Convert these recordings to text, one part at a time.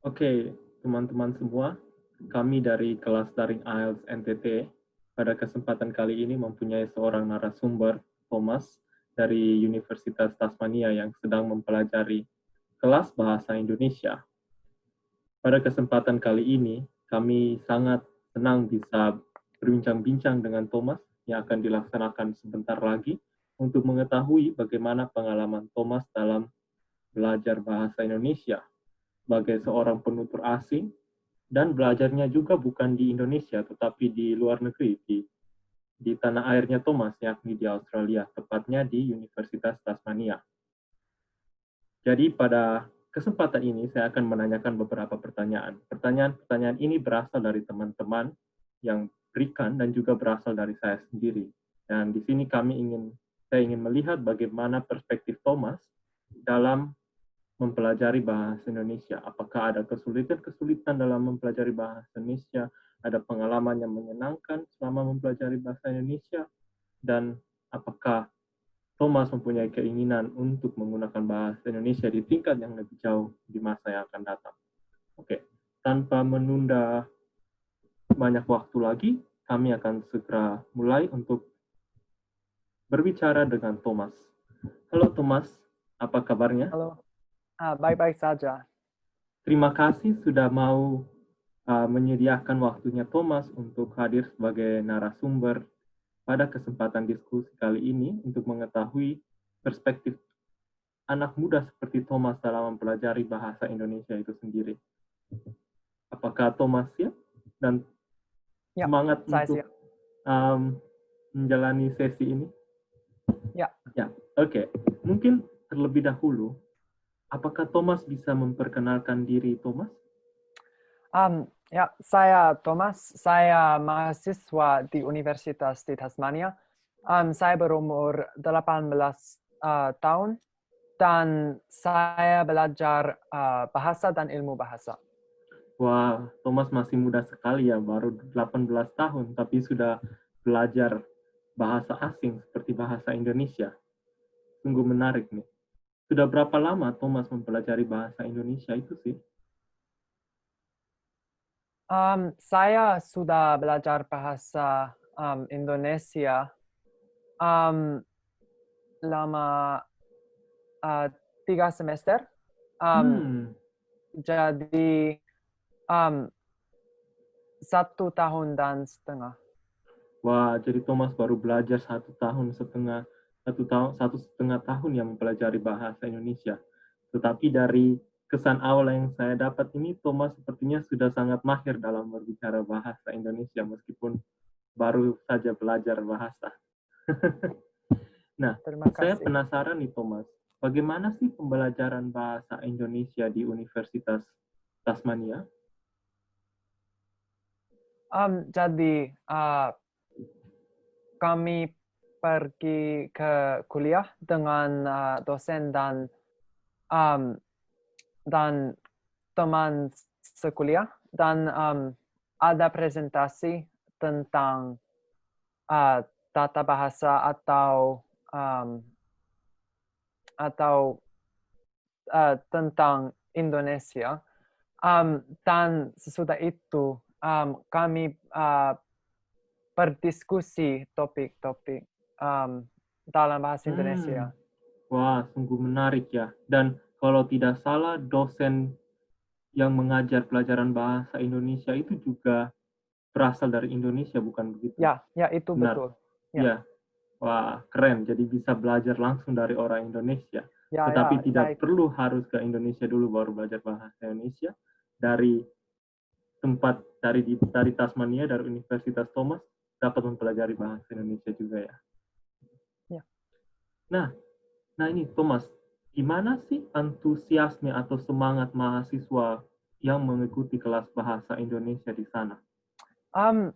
Oke, teman-teman semua, kami dari kelas daring IELTS NTT pada kesempatan kali ini mempunyai seorang narasumber, Thomas, dari Universitas Tasmania yang sedang mempelajari kelas bahasa Indonesia. Pada kesempatan kali ini, kami sangat senang bisa berbincang-bincang dengan Thomas yang akan dilaksanakan sebentar lagi untuk mengetahui bagaimana pengalaman Thomas dalam belajar bahasa Indonesia sebagai seorang penutur asing dan belajarnya juga bukan di Indonesia tetapi di luar negeri di tanah airnya Thomas yakni di Australia, tepatnya di Universitas Tasmania. Jadi pada kesempatan ini saya akan menanyakan beberapa pertanyaan. Pertanyaan-pertanyaan ini berasal dari teman-teman yang berikan dan juga berasal dari saya sendiri. Dan di sini saya ingin melihat bagaimana perspektif Thomas dalam mempelajari bahasa Indonesia. Apakah ada kesulitan-kesulitan dalam mempelajari bahasa Indonesia? Ada pengalaman yang menyenangkan selama mempelajari bahasa Indonesia? Dan apakah Thomas mempunyai keinginan untuk menggunakan bahasa Indonesia di tingkat yang lebih jauh di masa yang akan datang? Oke, tanpa menunda banyak waktu lagi, kami akan segera mulai untuk berbicara dengan Thomas. Halo Thomas, apa kabarnya? Halo, baik-baik saja. Terima kasih sudah mau menyediakan waktunya Thomas untuk hadir sebagai narasumber pada kesempatan diskusi kali ini untuk mengetahui perspektif anak muda seperti Thomas dalam mempelajari bahasa Indonesia itu sendiri. Apakah Thomas siap dan Ya, semangat saya untuk siap. menjalani sesi ini? Ya, Ya, oke. Mungkin terlebih dahulu, apakah Thomas bisa memperkenalkan diri Thomas? saya Thomas. Saya mahasiswa di Universitas di Tasmania. Saya berumur 18 tahun dan saya belajar bahasa dan ilmu bahasa. Wah, Thomas masih muda sekali ya, baru 18 tahun, tapi sudah belajar bahasa asing seperti bahasa Indonesia. Sungguh menarik nih. Sudah berapa lama Thomas mempelajari bahasa Indonesia itu sih? Saya sudah belajar bahasa Indonesia lama 3 semester. Hmm, Jadi 1 tahun dan setengah. wah, jadi Thomas baru belajar 1 tahun setengah, 1,5 tahun yang mempelajari bahasa Indonesia. Tetapi dari kesan awal yang saya dapat ini, Thomas sepertinya sudah sangat mahir dalam berbicara bahasa Indonesia meskipun baru saja belajar bahasa. Nah, Terima saya kasih. penasaran nih Thomas, bagaimana sih pembelajaran bahasa Indonesia di Universitas Tasmania? Jadi kami pergi ke kuliah dengan dosen um, dan teman sekuliah dan ada presentasi tentang tata bahasa um, atau tentang Indonesia. Dan sesudah itu kami berdiskusi topik-topik dalam bahasa Hmm, Indonesia. wah, sungguh menarik ya. Dan kalau tidak salah, dosen yang mengajar pelajaran bahasa Indonesia itu juga berasal dari Indonesia, bukan begitu? Ya, ya itu Benar. betul. Ya, Ya, wah, keren. Jadi bisa belajar langsung dari orang Indonesia. ya, ya, Tetapi ya, tidak perlu harus ke Indonesia dulu baru belajar bahasa Indonesia. Dari dari Tasmania, dari Universitas Thomas, dapat mempelajari bahasa Indonesia juga ya. ya. Nah, nah ini Thomas, gimana sih antusiasme atau semangat mahasiswa yang mengikuti kelas bahasa Indonesia di sana? Um,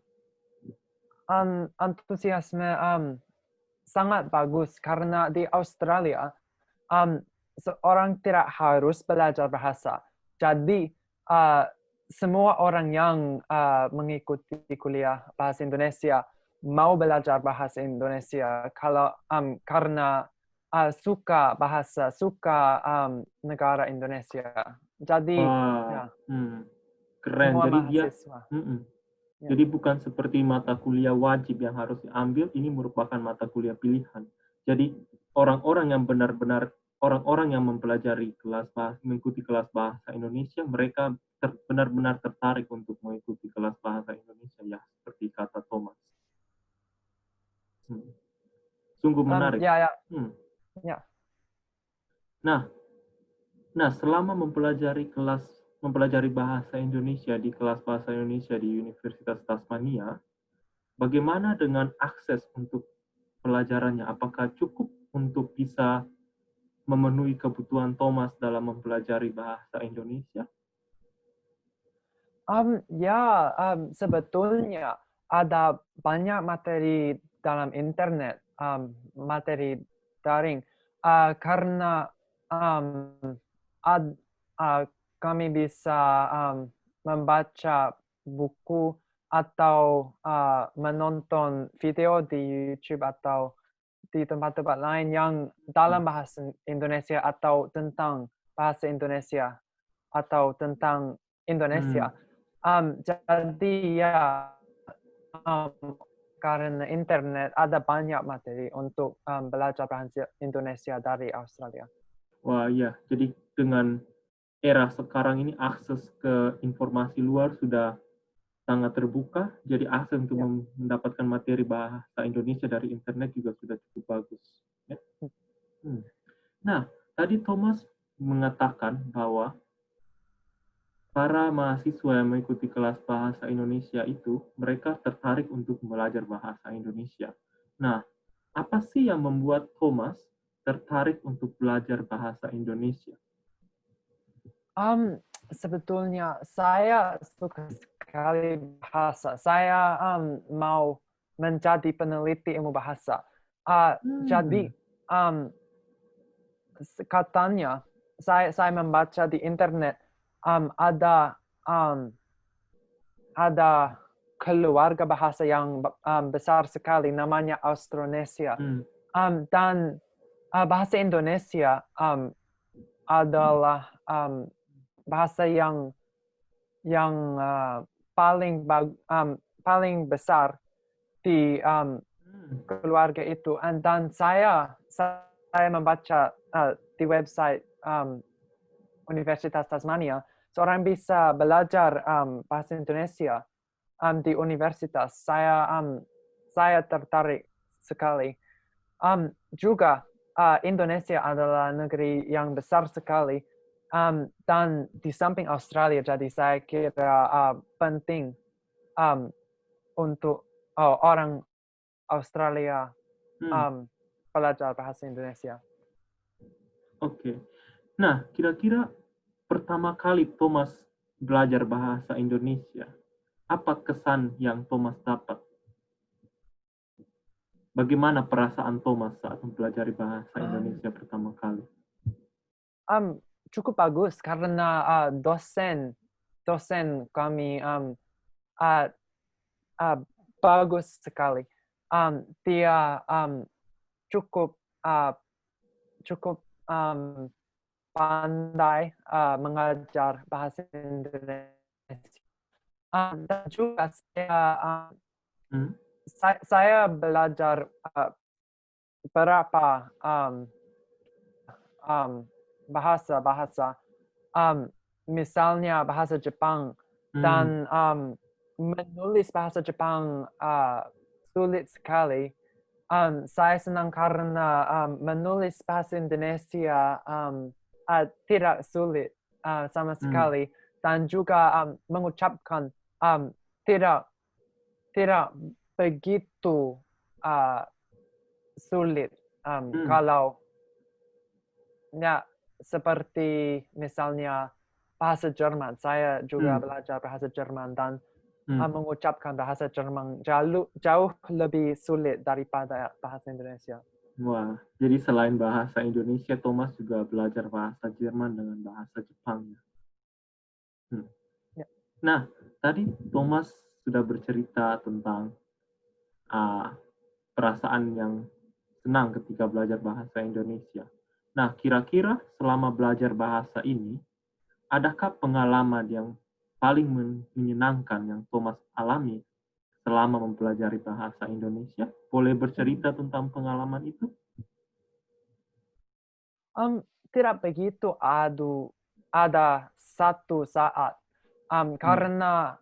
Antusiasme sangat bagus karena di Australia um, seorang tidak harus belajar bahasa. Jadi semua orang yang mengikuti kuliah bahasa Indonesia mau belajar bahasa Indonesia karena suka bahasa, suka negara Indonesia. Jadi Wah, ya, keren. semua Jadi dia, mahasiswa. mm-mm. Ya. Jadi bukan seperti mata kuliah wajib yang harus diambil, ini merupakan mata kuliah pilihan. Jadi orang-orang yang benar-benar orang-orang yang mempelajari mengikuti kelas bahasa Indonesia, mereka benar-benar tertarik untuk mengikuti kelas bahasa Indonesia ya, seperti kata Thomas. Hmm. Sungguh menarik. Ya, ya, Hmm. ya. Nah, selama mempelajari bahasa Indonesia di kelas bahasa Indonesia di Universitas Tasmania, bagaimana dengan akses untuk pelajarannya? Apakah cukup untuk bisa memenuhi kebutuhan Thomas dalam mempelajari bahasa Indonesia? Sebetulnya ada banyak materi dalam internet, materi daring, karena um, ad- uh, kami bisa membaca buku atau menonton video di YouTube atau di tempat-tempat lain yang dalam bahasa Indonesia atau tentang bahasa Indonesia atau tentang Hmm. Indonesia. Jadi ya, karena internet ada banyak materi untuk belajar bahasa Indonesia dari Australia. Wah, iya. Jadi dengan era sekarang ini akses ke informasi luar sudah sangat terbuka, jadi akses untuk Ya. mendapatkan materi bahasa Indonesia dari internet juga sudah cukup bagus. Ya. Nah, tadi Thomas mengatakan bahwa para mahasiswa yang mengikuti kelas bahasa Indonesia itu, mereka tertarik untuk belajar bahasa Indonesia. Nah, apa sih yang membuat Thomas tertarik untuk belajar bahasa Indonesia? Sebetulnya saya suka sekali bahasa. Saya mau menjadi peneliti ilmu bahasa. Jadi katanya saya membaca di internet ada ada keluarga bahasa yang besar sekali, namanya Austronesia. Dan bahasa Indonesia adalah bahasa yang paling besar di keluarga itu. Dan saya membaca di website Universitas Tasmania, seorang bisa belajar bahasa Indonesia di universitas. Saya tertarik sekali. Juga Indonesia adalah negeri yang besar sekali, dan di samping Australia, jadi saya kira penting untuk orang Australia belajar bahasa Indonesia. Oke. Nah, kira-kira pertama kali Thomas belajar bahasa Indonesia, apa kesan yang Thomas dapat? Bagaimana perasaan Thomas saat mempelajari bahasa Indonesia pertama kali? Cukup bagus karena dosen kami bagus sekali. Dia cukup pandai mengajar bahasa Indonesia. Dan juga saya belajar beberapa bahasa, misalnya bahasa Jepang, dan menulis bahasa Jepang sulit sekali. Saya senang karena menulis bahasa Indonesia tidak sulit sama sekali, dan juga mengucapkan tidak begitu sulit. Kalau ya, seperti misalnya bahasa Jerman, saya juga belajar bahasa Jerman dan mengucapkan bahasa Jerman jauh lebih sulit daripada bahasa Indonesia. Wah, jadi selain bahasa Indonesia, Thomas juga belajar bahasa Jerman dengan bahasa Jepang. Ya. Nah, tadi Thomas sudah bercerita tentang perasaan yang senang ketika belajar bahasa Indonesia. Nah, kira-kira selama belajar bahasa ini, adakah pengalaman yang paling menyenangkan yang Thomas alami selama mempelajari bahasa Indonesia? Boleh bercerita tentang pengalaman itu? Tidak begitu ada satu saat karena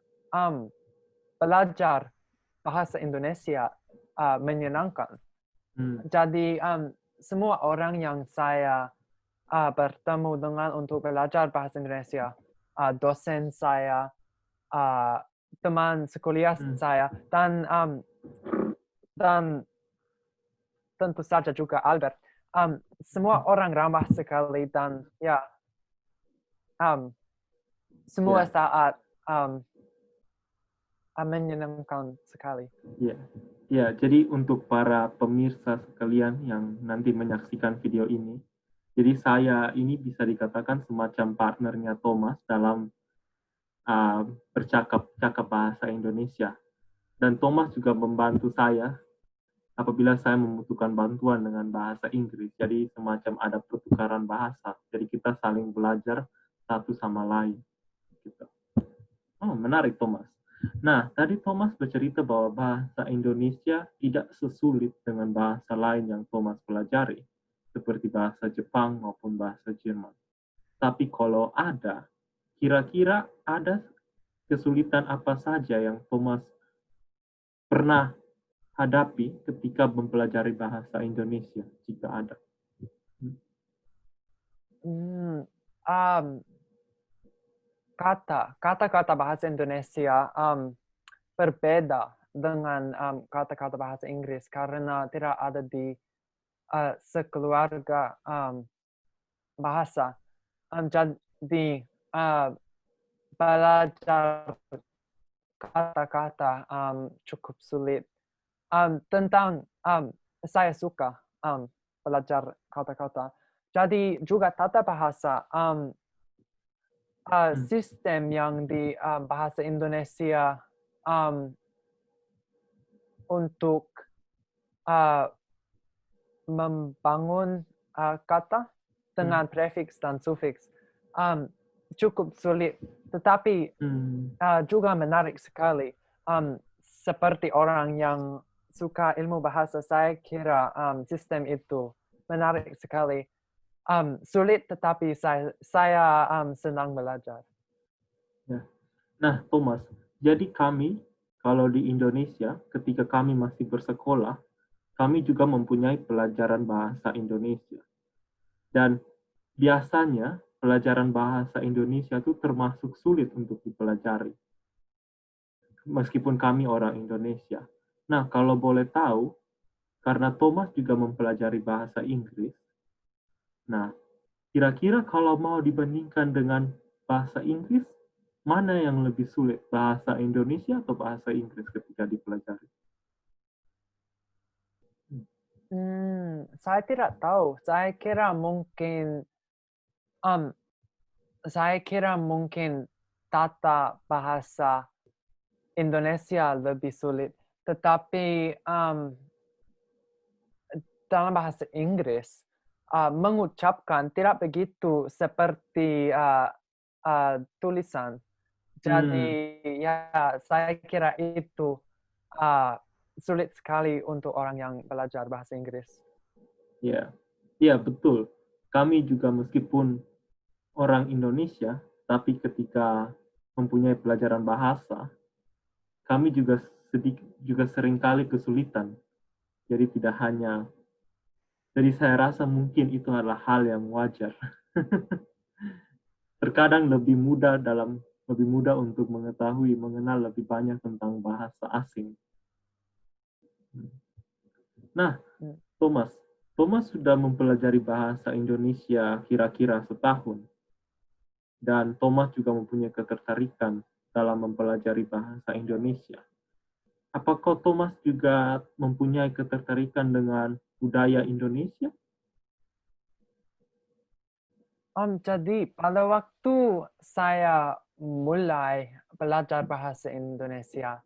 belajar bahasa Indonesia menyenangkan. Jadi semua orang yang saya bertemu dengan untuk belajar bahasa Indonesia, dosen saya, teman sekolah saya, dan tentu saja juga Albert. Semua orang ramah sekali dan ya semua saat menyenangkan sekali. Ya, ya. Jadi untuk para pemirsa sekalian yang nanti menyaksikan video ini, jadi saya ini bisa dikatakan semacam partnernya Thomas dalam bercakap bahasa Indonesia. Dan Thomas juga membantu saya apabila saya membutuhkan bantuan dengan bahasa Inggris. Jadi semacam ada pertukaran bahasa. Jadi kita saling belajar satu sama lain. Gitu. Oh, menarik Thomas. Nah, tadi Thomas bercerita bahwa bahasa Indonesia tidak sesulit dengan bahasa lain yang Thomas pelajari, seperti bahasa Jepang maupun bahasa Jerman. Tapi kalau ada, kira-kira ada kesulitan apa saja yang Thomas pernah hadapi ketika mempelajari bahasa Indonesia, jika ada? Kata-kata bahasa Indonesia berbeda dengan kata-kata bahasa Inggris karena tidak ada di sekeluarga bahasa. Jadi belajar kata-kata cukup sulit. Tentang saya suka belajar kata-kata. Jadi juga tata bahasa sistem yang di bahasa Indonesia untuk membangun kata dengan prefiks dan sufiks cukup sulit, tetapi juga menarik sekali. Seperti orang yang suka ilmu bahasa, saya kira sistem itu menarik sekali. Sulit, tetapi saya senang belajar. Ya. Nah, Thomas, jadi kami, kalau di Indonesia, ketika kami masih bersekolah, kami juga mempunyai pelajaran bahasa Indonesia. Dan biasanya, pelajaran bahasa Indonesia itu termasuk sulit untuk dipelajari. Meskipun kami orang Indonesia. Nah, kalau boleh tahu, karena Thomas juga mempelajari bahasa Inggris, nah, kira-kira kalau mau dibandingkan dengan bahasa Inggris, mana yang lebih sulit, bahasa Indonesia atau bahasa Inggris ketika dipelajari? Saya tidak tahu. Saya kira mungkin tata bahasa Indonesia lebih sulit. Tetapi dalam bahasa Inggris, mengucapkan tidak begitu seperti tulisan. Jadi ya saya kira itu sulit sekali untuk orang yang belajar bahasa Inggris. Ya, ya betul. Kami juga meskipun orang Indonesia, tapi ketika mempunyai pelajaran bahasa, kami juga seringkali kesulitan. Jadi tidak hanya, jadi saya rasa mungkin itu adalah hal yang wajar. Terkadang lebih mudah untuk mengetahui, mengenal lebih banyak tentang bahasa asing. Nah, Thomas sudah mempelajari bahasa Indonesia kira-kira setahun. Dan Thomas juga mempunyai ketertarikan dalam mempelajari bahasa Indonesia. Apakah Thomas juga mempunyai ketertarikan dengan budaya Indonesia? Jadi pada waktu saya mulai belajar bahasa Indonesia,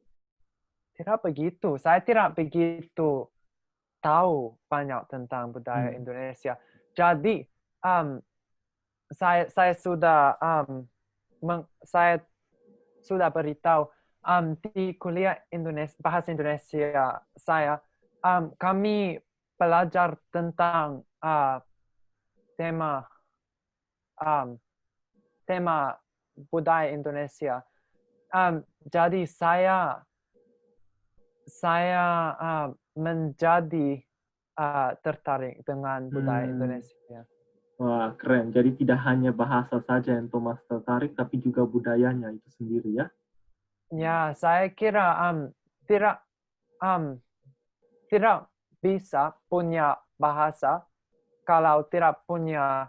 saya tidak begitu tahu banyak tentang budaya Indonesia. Jadi saya sudah saya sudah beritahu di kuliah bahasa Indonesia saya kami belajar tentang tema tema budaya Indonesia. Jadi saya menjadi tertarik dengan budaya Indonesia. Wah, keren. Jadi tidak hanya bahasa saja yang Thomas tertarik, tapi juga budayanya itu sendiri ya? Ya, saya kira tidak tidak bisa punya bahasa kalau tidak punya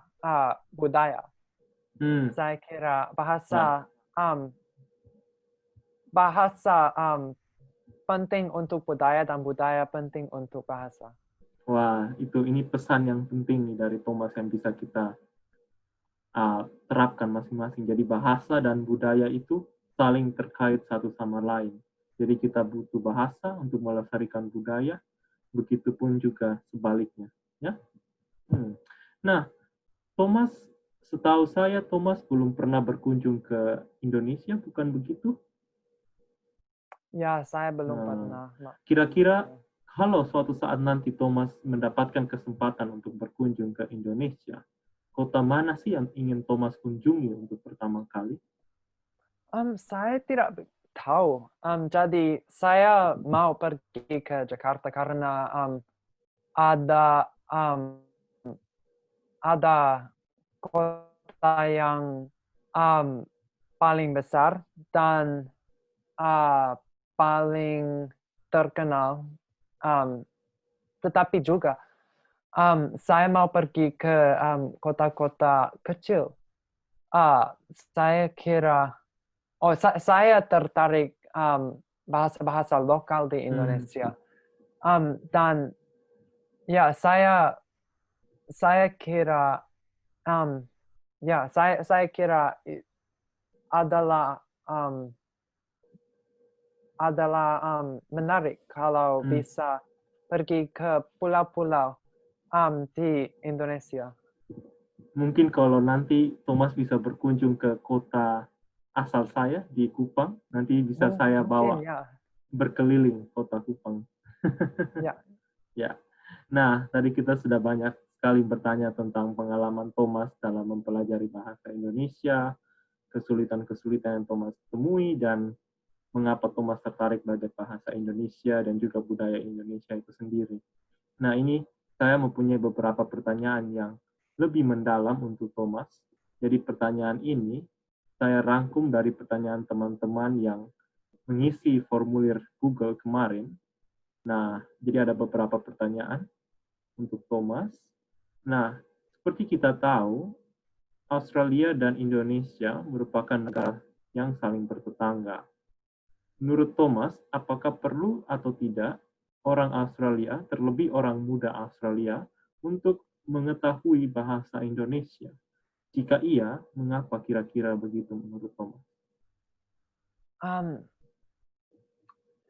budaya. Saya kira bahasa penting untuk budaya dan budaya penting untuk bahasa. Wah, ini pesan yang penting nih dari Thomas yang bisa kita terapkan masing-masing. Jadi bahasa dan budaya itu saling terkait satu sama lain. Jadi kita butuh bahasa untuk melestarikan budaya, begitupun juga sebaliknya. Ya. Nah, Thomas, setahu saya Thomas belum pernah berkunjung ke Indonesia, bukan begitu? Ya, saya belum pernah. Kira-kira kalau suatu saat nanti Thomas mendapatkan kesempatan untuk berkunjung ke Indonesia, kota mana sih yang ingin Thomas kunjungi untuk pertama kali? Saya tidak tahu. Jadi saya mau pergi ke Jakarta karena ada kota yang paling besar dan paling terkenal. Tetapi juga saya mau pergi ke kota-kota kecil. Saya kira, saya tertarik bahasa-bahasa lokal di Indonesia. Dan ya, saya kira, saya kira adalah menarik kalau bisa pergi ke pulau-pulau di Indonesia. Mungkin kalau nanti Thomas bisa berkunjung ke kota asal saya di Kupang, nanti bisa saya bawa berkeliling kota Kupang. Ya. Nah, tadi kita sudah banyak sekali bertanya tentang pengalaman Thomas dalam mempelajari bahasa Indonesia, kesulitan-kesulitan yang Thomas temui, dan mengapa Thomas tertarik belajar bahasa Indonesia dan juga budaya Indonesia itu sendiri. Nah, ini saya mempunyai beberapa pertanyaan yang lebih mendalam untuk Thomas. Jadi pertanyaan ini saya rangkum dari pertanyaan teman-teman yang mengisi formulir Google kemarin. Nah, jadi ada beberapa pertanyaan untuk Thomas. Nah, seperti kita tahu, Australia dan Indonesia merupakan negara yang saling bertetangga. Menurut Thomas, apakah perlu atau tidak orang Australia, terlebih orang muda Australia, untuk mengetahui bahasa Indonesia? Jika iya, mengapa kira-kira begitu menurut Thomas?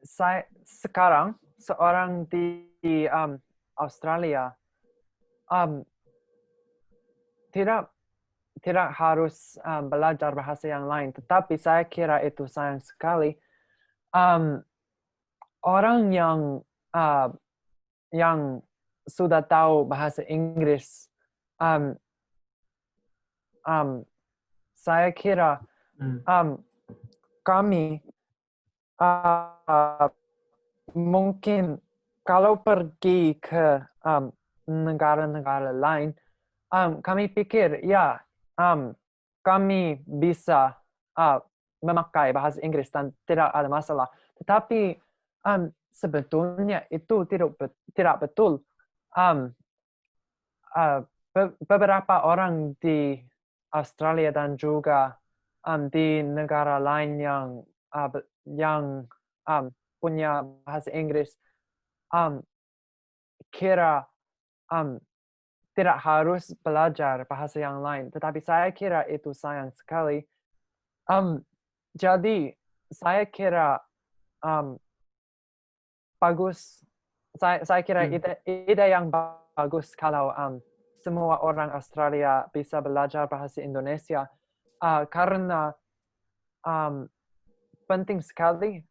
Saya sekarang seorang di Australia tidak harus belajar bahasa yang lain, tetapi saya kira itu sayang sekali. Orang yang sudah tahu bahasa Inggris, saya kira kami mungkin kalau pergi ke negara-negara lain, kami pikir ya kami bisa memakai bahasa Inggris dan tidak ada masalah. Tetapi sebetulnya itu tidak betul. Beberapa orang di Australia dan juga di negara lain yang punya bahasa Inggris kira tidak harus belajar bahasa yang lain. Tetapi saya kira itu sayang sekali. Jadi saya kira bagus. Saya kira ide yang bagus kalau semua orang Australia bisa belajar bahasa Indonesia karena penting sekali.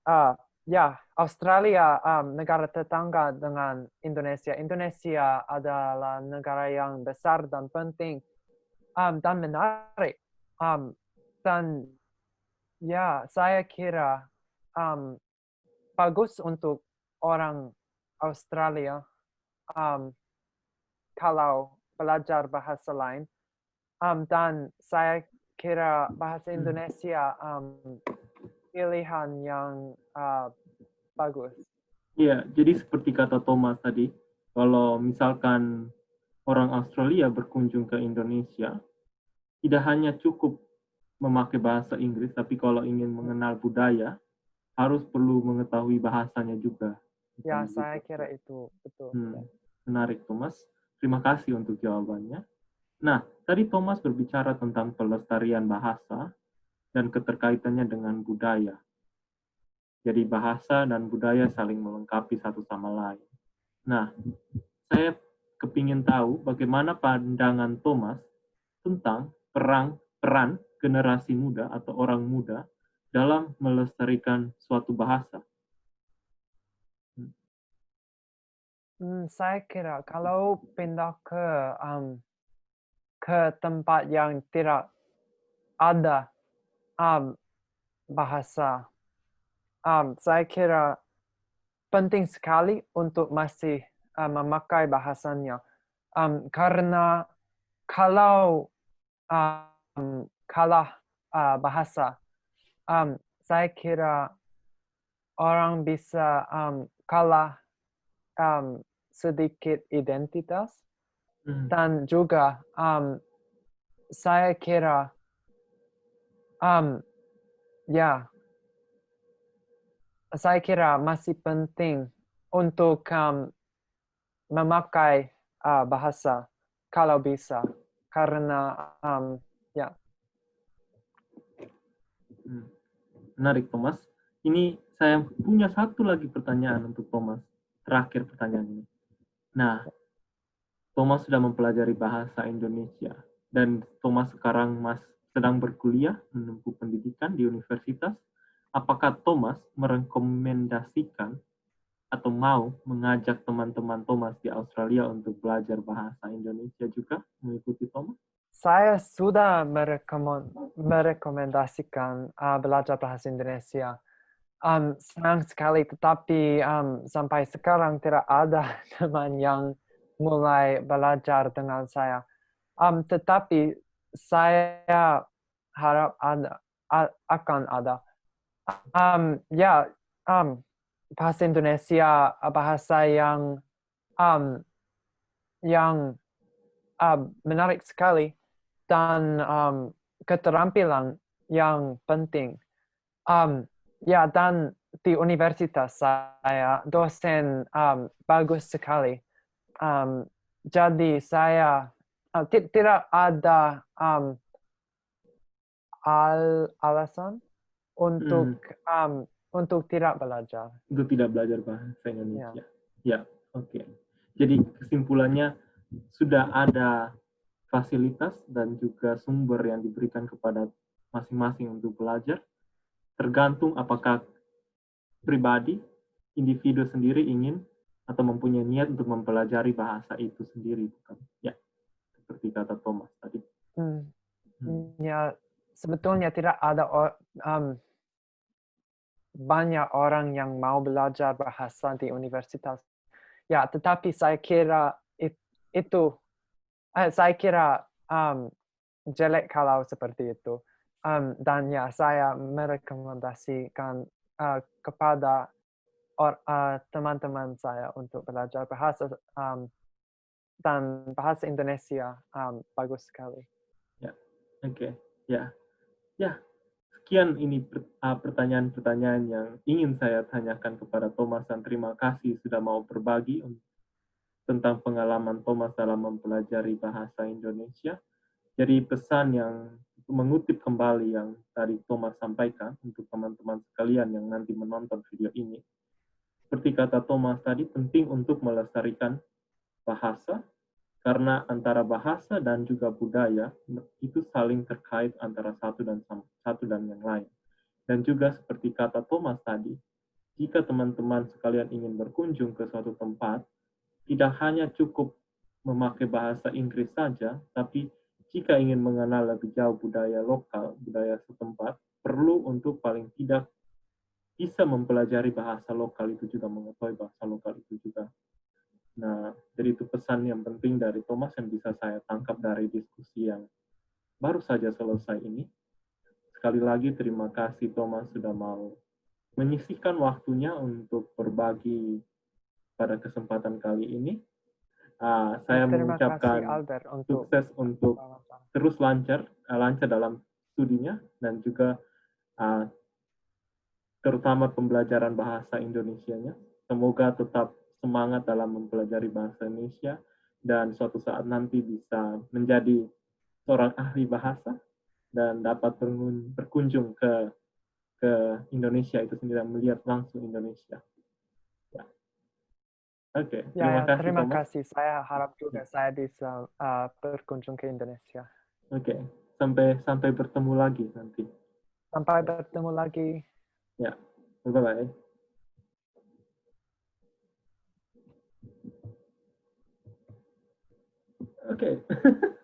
Ya, Australia negara tetangga dengan Indonesia. Indonesia adalah negara yang besar dan penting dan menarik. Dan ya, saya kira bagus untuk orang Australia kalau belajar bahasa lain. Dan saya kira bahasa Indonesia pilihan yang bagus. Iya, jadi seperti kata Thomas tadi, kalau misalkan orang Australia berkunjung ke Indonesia, tidak hanya cukup memakai bahasa Inggris, tapi kalau ingin mengenal budaya, harus perlu mengetahui bahasanya juga. Ya, saya kira itu betul. Menarik, Thomas. Terima kasih untuk jawabannya. Nah, tadi Thomas berbicara tentang pelestarian bahasa dan keterkaitannya dengan budaya. Jadi bahasa dan budaya saling melengkapi satu sama lain. Nah, saya kepingin tahu bagaimana pandangan Thomas tentang peran generasi muda atau orang muda dalam melestarikan suatu bahasa. Saya kira kalau pindah ke tempat yang tidak ada bahasa, saya kira penting sekali untuk masih memakai bahasanya. Karena kalau kalah bahasa, saya kira orang bisa kalah sedikit identitas. Dan juga saya kira ya, saya kira masih penting untuk memakai bahasa kalau bisa, karena ya. Menarik, Thomas. Ini saya punya satu lagi pertanyaan untuk Thomas. Terakhir pertanyaan ini. Nah, Thomas sudah mempelajari bahasa Indonesia dan Thomas sekarang sedang berkuliah menempuh pendidikan di universitas. Apakah Thomas merekomendasikan atau mau mengajak teman-teman Thomas di Australia untuk belajar bahasa Indonesia juga mengikuti Thomas? Saya sudah merekomendasikan belajar bahasa Indonesia. Senang sekali, tetapi sampai sekarang tidak ada teman yang mulai belajar dengan saya. Tetapi saya harap akan ada. Ya, bahasa Indonesia bahasa yang menarik sekali dan keterampilan yang penting. Ya, dan di universitas saya dosen bagus sekali. Jadi saya tidak ada alasan untuk tidak belajar. Untuk tidak belajar bahasa Indonesia. Ya, oke. Jadi kesimpulannya sudah ada fasilitas dan juga sumber yang diberikan kepada masing-masing untuk belajar. Tergantung apakah pribadi, individu sendiri ingin atau mempunyai niat untuk mempelajari bahasa itu sendiri, bukan? Ya, seperti kata Thomas tadi. Ya, sebetulnya tidak ada banyak orang yang mau belajar bahasa di universitas. Ya, tetapi saya kira saya kira jelek kalau seperti itu. Dan ya, saya merekomendasikan kepada teman-teman saya untuk belajar bahasa dan bahasa Indonesia bagus sekali. Ya, oke. Ya. Sekian ini pertanyaan-pertanyaan yang ingin saya tanyakan kepada Thomas dan terima kasih sudah mau berbagi tentang pengalaman Thomas dalam mempelajari bahasa Indonesia. Jadi pesan yang mengutip kembali yang tadi Thomas sampaikan untuk teman-teman sekalian yang nanti menonton video ini. Seperti kata Thomas tadi, penting untuk melestarikan bahasa karena antara bahasa dan juga budaya itu saling terkait antara satu dan yang lain. Dan juga seperti kata Thomas tadi, jika teman-teman sekalian ingin berkunjung ke suatu tempat, tidak hanya cukup memakai bahasa Inggris saja, tapi jika ingin mengenal lebih jauh budaya lokal, budaya setempat, perlu untuk paling tidak bisa mempelajari bahasa lokal itu juga, mengetahui bahasa lokal itu juga. Nah, jadi itu pesan yang penting dari Thomas yang bisa saya tangkap dari diskusi yang baru saja selesai ini. Sekali lagi terima kasih Thomas sudah mau menyisihkan waktunya untuk berbagi pada kesempatan kali ini. Saya Terima kasih mengucapkan Albert untuk sukses untuk wawancara. terus lancar dalam studinya dan juga terutama pembelajaran bahasa Indonesianya. Semoga tetap semangat dalam mempelajari bahasa Indonesia dan suatu saat nanti bisa menjadi seorang ahli bahasa dan dapat berkunjung ke Indonesia itu sendiri dan melihat langsung Indonesia. Ya. Oke, terima kasih Terima Thomas. kasih. Saya harap juga saya bisa berkunjung ke Indonesia. Oke, sampai bertemu lagi nanti. Sampai bertemu lagi. Ya, bye-bye. Oke.